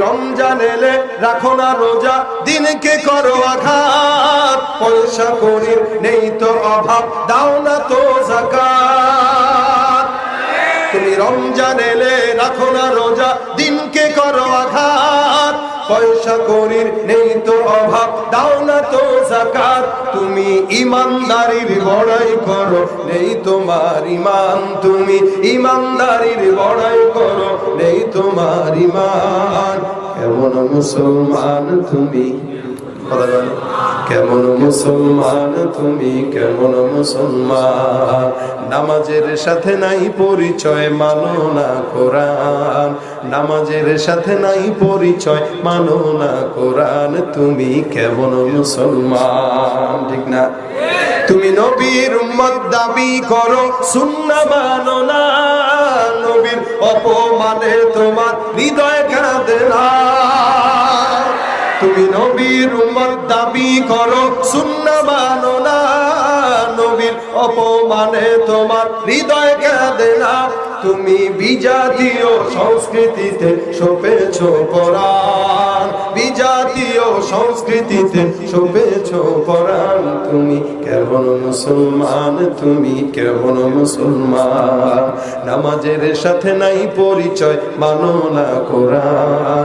রমজান এলে রাখো না রোজা, দিনকে করো আঘাত, পয়সা করির নেই তো অভাব, দাও না তো যাকাত। তুমি রমজান এলে রাখো না রোজা, দিনকে করো আঘাত, পয়সা করির নেই তো অভাব, দাও না তো যাকাত। তুমি ইমানদারির বড়াই করো, নেই তোমার ইমান, তুমি ইমানদারির বড়াই করো, নেই তোমার ইমান। কেমন মুসলমান তুমি, কেমন মুসলমান তুমি, কেমন মুসলমান? নামাজের সাথে নাই পরিচয়, মানো না কোরআন, নামাজের সাথে নাই পরিচয়, মানো না কোরআন। তুমি কেমন মুসলমান? ঠিক না? তুমি নবীর উম্মত দাবি করো, সুন্নাহ মানো না, নবীর অপমানে তোমার হৃদয় কাঁদে না। তুমি নবীর উম্মত দাবি করো, সুন্নাহ মানো না, নবীর অপমানে তোমার হৃদয় কাঁদে না। তুমি বিজাতীয় সংস্কৃতিতে সপেছো কোরআন, বিজাতীয় সংস্কৃতিতে সপেছো কোরআন। তুমি কেমন মুসলমান? তুমি কেমন মুসলমান? নামাজের সাথে নাই পরিচয়, মানো না কোরআন।